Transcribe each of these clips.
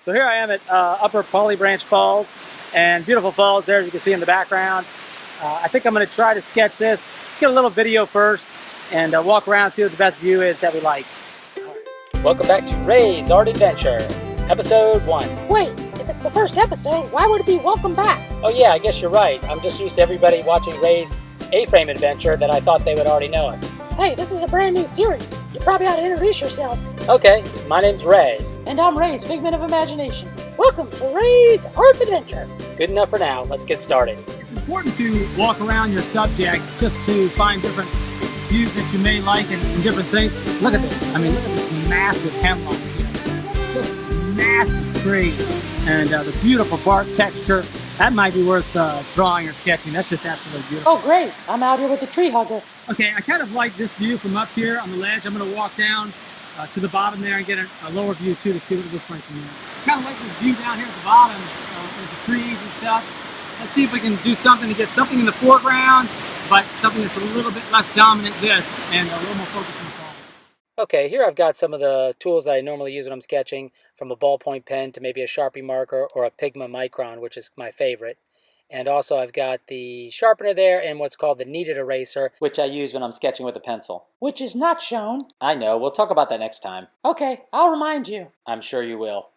So here I am at Upper Polly Branch Falls, and beautiful falls there as you can see in the background. I think I'm going to try to sketch this. Let's get a little video first and walk around, see what the best view is that we like. Welcome back to Ray's Art Adventure, Episode 1. Wait, if it's the first episode, why would it be welcome back? Oh yeah, I guess you're right. I'm just used to everybody watching Ray's A-frame adventure that I thought they would already know us. Hey, this is a brand new series. You probably ought to introduce yourself. Okay, my name's Ray. And I'm Ray's figment of imagination. Welcome to Ray's Art Adventure. Good enough for now. Let's get started. It's important to walk around your subject just to find different views that you may like and different things. Look at this. I mean, look at this massive hemlock here. Just massive tree. And the beautiful bark texture. That might be worth drawing or sketching. That's just absolutely beautiful. Oh, great. I'm out here with the tree hugger. Okay, I kind of like this view from up here on the ledge. I'm going to walk down to the bottom there and get a lower view too to see what it looks like from here. Kind of like this view down here at the bottom with the trees and stuff. Let's see if we can do something to get something in the foreground, but something that's a little bit less dominant this and a little more focused on the fall. Okay, here I've got some of the tools that I normally use when I'm sketching, from a ballpoint pen to maybe a Sharpie marker or a Pigma Micron, which is my favorite. And also I've got the sharpener there and what's called the kneaded eraser, which I use when I'm sketching with a pencil. Which is not shown. I know, we'll talk about that next time. Okay, I'll remind you. I'm sure you will.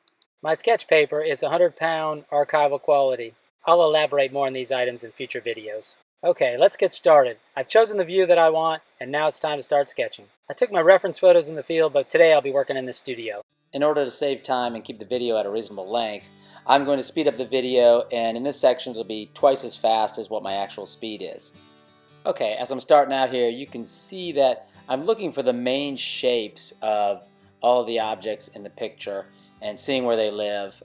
My sketch paper is 100-pound archival quality. I'll elaborate more on these items in future videos. Okay, let's get started. I've chosen the view that I want, and now it's time to start sketching. I took my reference photos in the field, but today I'll be working in the studio. In order to save time and keep the video at a reasonable length, I'm going to speed up the video, and in this section it'll be twice as fast as what my actual speed is. Okay, as I'm starting out here, you can see that I'm looking for the main shapes of all of the objects in the picture and seeing where they live.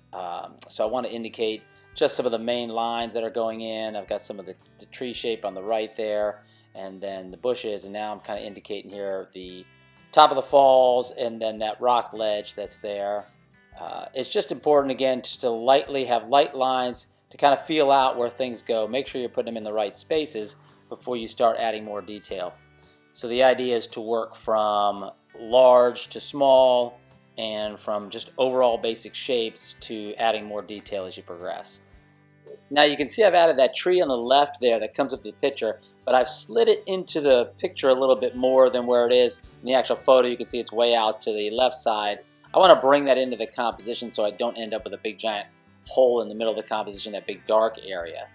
So I want to indicate just some of the main lines that are going in. I've got some of the tree shape on the right there, and then the bushes, and now I'm kind of indicating here the top of the falls and then that rock ledge that's there. It's just important, again, just to lightly have light lines to kind of feel out where things go. Make sure you're putting them in the right spaces before you start adding more detail. So the idea is to work from large to small and from just overall basic shapes to adding more detail as you progress. Now you can see I've added that tree on the left there that comes up to the picture, but I've slid it into the picture a little bit more than where it is in the actual photo. You can see it's way out to the left side. I want to bring that into the composition so I don't end up with a big giant hole in the middle of the composition, that big dark area.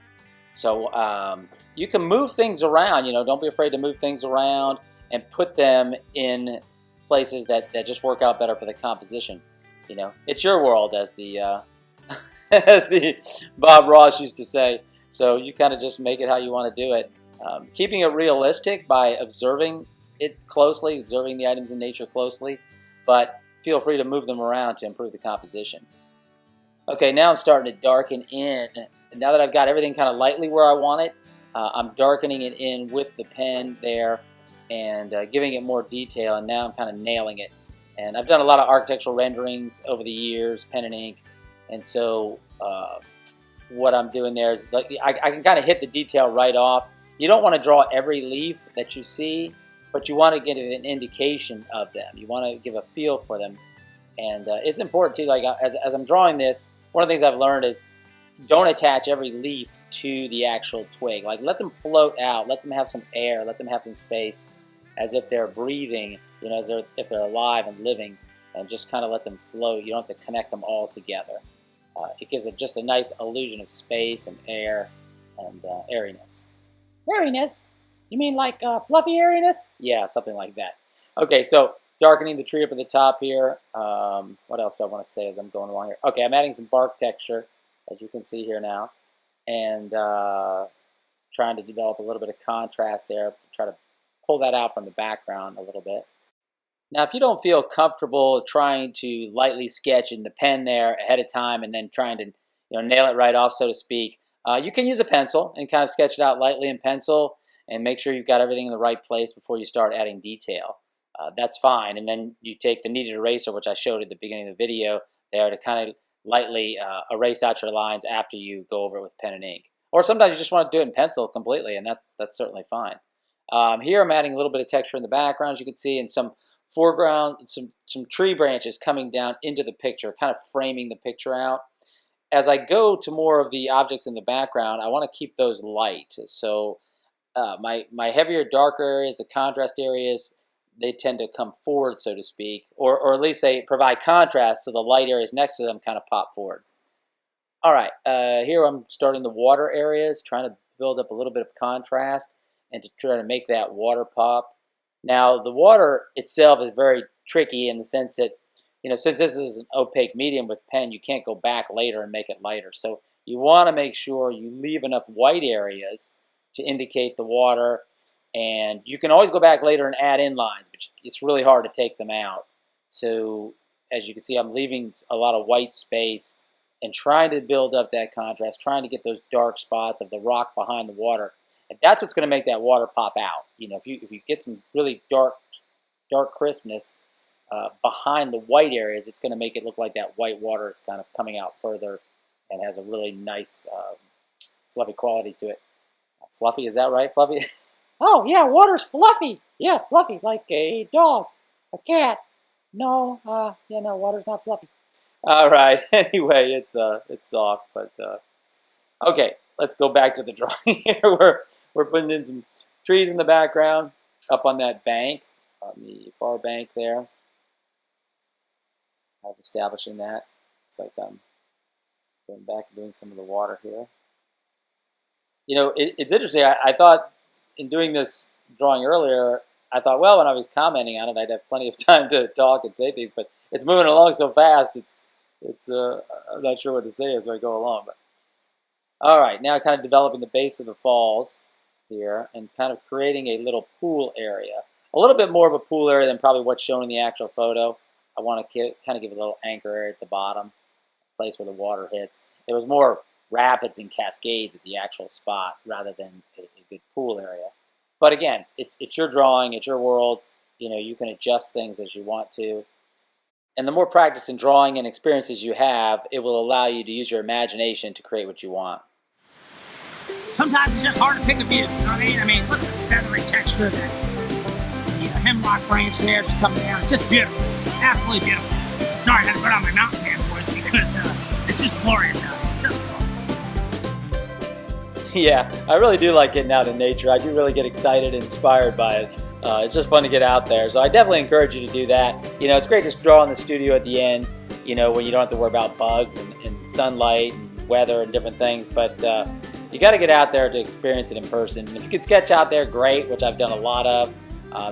So you can move things around, don't be afraid to move things around and put them in places that just work out better for the composition. It's your world, as the as the Bob Ross used to say. So you kind of just make it how you want to do it. Keeping it realistic by observing it closely, observing the items in nature closely, but feel free to move them around to improve the composition. Okay, now I'm starting to darken in. And now that I've got everything kind of lightly where I want it, I'm darkening it in with the pen there and giving it more detail, and now I'm kind of nailing it. And I've done a lot of architectural renderings over the years, pen and ink, and so what I'm doing there is I can kind of hit the detail right off. You don't want to draw every leaf that you see, but you want to get an indication of them. You want to give a feel for them. And it's important too, like as I'm drawing this, one of the things I've learned is don't attach every leaf to the actual twig. Like, let them float out, let them have some air, let them have some space, as if they're breathing, if they're alive and living, and just kind of let them float. You don't have to connect them all together. It gives it just a nice illusion of space and air and airiness. Airiness? You mean like fluffy airiness? Yeah, something like that. Okay, so darkening the tree up at the top here. What else do I want to say as I'm going along here? Okay, I'm adding some bark texture, as you can see here now, and trying to develop a little bit of contrast there. Try to pull that out from the background a little bit. Now, if you don't feel comfortable trying to lightly sketch in the pen there ahead of time and then trying to nail it right off, so to speak, you can use a pencil and kind of sketch it out lightly in pencil and make sure you've got everything in the right place before you start adding detail. That's fine. And then you take the kneaded eraser, which I showed at the beginning of the video there, to kind of lightly erase out your lines after you go over it with pen and ink. Or sometimes you just want to do it in pencil completely, and that's certainly fine. Here I'm adding a little bit of texture in the background, as you can see, and some foreground, some tree branches coming down into the picture, kind of framing the picture out. As I go to more of the objects in the background, I want to keep those light. So my heavier, darker areas, the contrast areas, they tend to come forward, so to speak, or at least they provide contrast so the light areas next to them kind of pop forward. All right, here I'm starting the water areas, trying to build up a little bit of contrast and to try to make that water pop. Now, the water itself is very tricky in the sense that, since this is an opaque medium with pen, you can't go back later and make it lighter. So you want to make sure you leave enough white areas to indicate the water. And you can always go back later and add in lines, but it's really hard to take them out. So as you can see, I'm leaving a lot of white space and trying to build up that contrast, trying to get those dark spots of the rock behind the water. And that's what's going to make that water pop out. If you get some really dark crispness behind the white areas, it's going to make it look like that white water is kind of coming out further and has a really nice fluffy quality to it. Fluffy, is that right, Fluffy? Oh, yeah, water's fluffy. Yeah, fluffy, like a dog, a cat. No, no, water's not fluffy. All right. Anyway, it's soft, but okay. Let's go back to the drawing here. We're putting in some trees in the background, up on that bank, on the far bank there. I'm establishing that. It's like I'm going back and doing some of the water here. It's interesting. I thought in doing this drawing earlier, I thought, well, when I was commenting on it, I'd have plenty of time to talk and say things, but it's moving along so fast, I'm not sure what to say as I go along. But all right, now kind of developing the base of the falls here and kind of creating a little pool area. A little bit more of a pool area than probably what's shown in the actual photo. I want to kind of give a little anchor area at the bottom, place where the water hits. There was more rapids and cascades at the actual spot rather than a good pool area. But again, it's your drawing, it's your world. You can adjust things as you want to. And the more practice in drawing and experiences you have, it will allow you to use your imagination to create what you want. Sometimes it's just hard to pick a view, you know what I mean? I mean, look at the feathery texture of that. The hemlock branch there just coming down. It's just beautiful. Absolutely beautiful. Sorry, I had to put on my mountain man voice because it's just glorious out here. Just glorious. Yeah, I really do like getting out in nature. I do really get excited and inspired by it. It's just fun to get out there. So I definitely encourage you to do that. It's great to draw in the studio at the end, when you don't have to worry about bugs and sunlight and weather and different things. But you got to get out there to experience it in person. And if you can sketch out there, great, which I've done a lot of.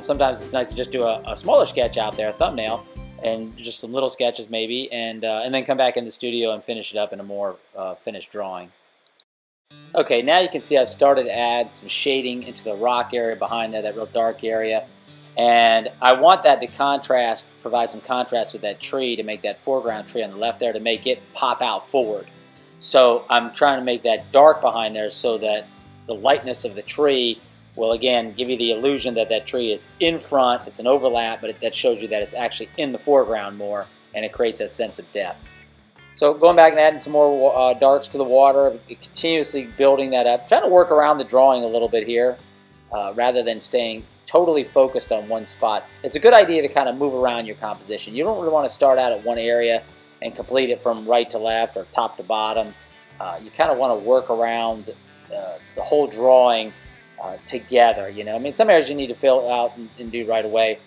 Sometimes it's nice to just do a smaller sketch out there, a thumbnail, and just some little sketches maybe, and then come back in the studio and finish it up in a more finished drawing. Okay, now you can see I've started to add some shading into the rock area behind there, that real dark area. And I want that to provide some contrast with that tree to make that foreground tree on the left there to make it pop out forward. So I'm trying to make that dark behind there so that the lightness of the tree will again give you the illusion that that tree is in front, it's an overlap, but that shows you that it's actually in the foreground more, and it creates that sense of depth. So going back and adding some more darks to the water, continuously building that up, trying to work around the drawing a little bit here rather than staying totally focused on one spot. It's a good idea to kind of move around your composition. You don't really want to start out at one area and complete it from right to left or top to bottom. You kind of want to work around the whole drawing together. I mean, some areas you need to fill out and do right away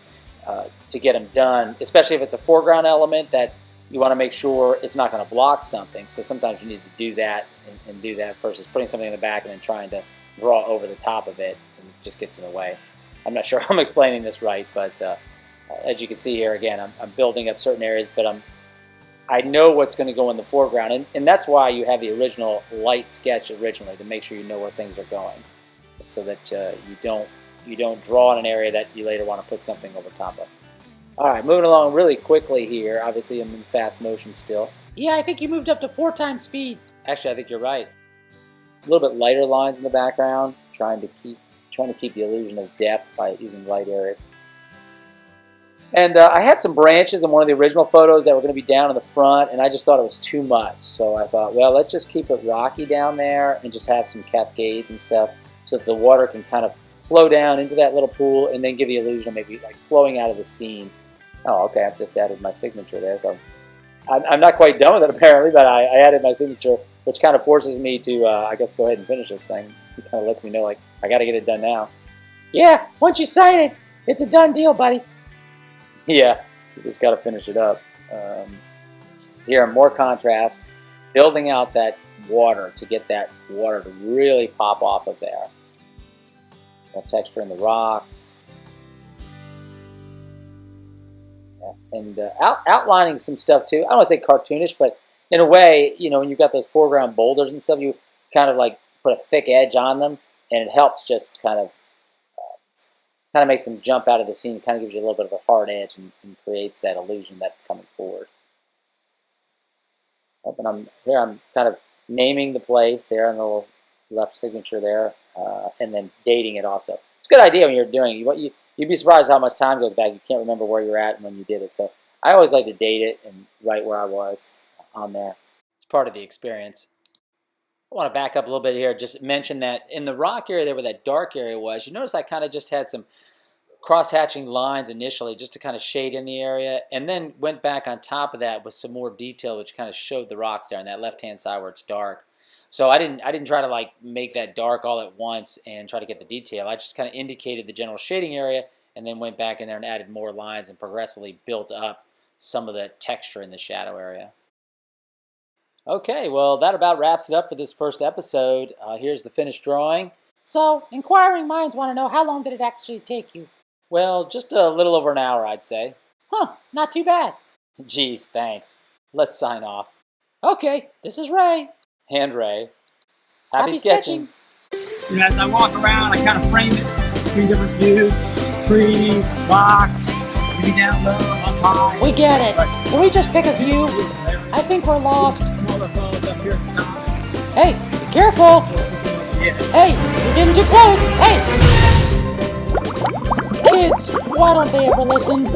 to get them done, especially if it's a foreground element that you want to make sure it's not going to block something. So sometimes you need to do that and do that versus putting something in the back and then trying to draw over the top of it, and it just gets in the way. I'm not sure I'm explaining this right, but as you can see here, again, I'm building up certain areas, but I know what's going to go in the foreground, and that's why you have the original light sketch originally, to make sure you know where things are going, so that you don't draw in an area that you later want to put something over top of. All right, moving along really quickly here. Obviously, I'm in fast motion still. Yeah, I think you moved up to 4 times speed. Actually, I think you're right. A little bit lighter lines in the background, trying to keep the illusion of depth by using light areas. And I had some branches in one of the original photos that were going to be down in the front, and I just thought it was too much. So I thought, well, let's just keep it rocky down there and just have some cascades and stuff so that the water can kind of flow down into that little pool and then give the illusion of maybe like flowing out of the scene Oh, okay. I've just added my signature there. So I'm not quite done with it apparently, but I added my signature, which kind of forces me to, I guess, go ahead and finish this thing. It kind of lets me know, like, I got to get it done now. Yeah, once you sign it, it's a done deal, buddy. Yeah, you just got to finish it up. Here, more contrast, building out that water to get that water to really pop off of there. More texture in the rocks. Yeah. And outlining some stuff too. I don't want to say cartoonish, but in a way, you know, when you've got those foreground boulders and stuff, you kind of like put a thick edge on them, and it helps just kind of makes them jump out of the scene, kind of gives you a little bit of a hard edge and creates that illusion that's coming forward. Oh, and I'm kind of naming the place there on the little left signature there, and then dating it also. It's a good idea when you're doing it. You'd be surprised how much time goes back. You can't remember where you're at and when you did it. So I always like to date it and write where I was on there. It's part of the experience. I want to back up a little bit here. Just mention that in the rock area there where that dark area was, you notice I kind of just had some cross-hatching lines initially just to kind of shade in the area, and then went back on top of that with some more detail which kind of showed the rocks there on that left-hand side where it's dark. So I didn't try to like make that dark all at once and try to get the detail. I just kind of indicated the general shading area and then went back in there and added more lines and progressively built up some of the texture in the shadow area. Okay, well, that about wraps it up for this first episode. Here's the finished drawing. So, inquiring minds want to know, how long did it actually take you? Well, just a little over an hour, I'd say. Huh, not too bad. Geez, thanks. Let's sign off. Okay, this is Ray. And Ray. Happy sketching. You know, as I walk around, I kind of frame it between different views, trees, rocks, maybe down low, up high. We get it. Can we just pick a view? I think we're lost. Waterfalls up here at the top. Hey, be careful. Yeah. Hey, you're getting too close. Hey! Kids, why don't they ever listen?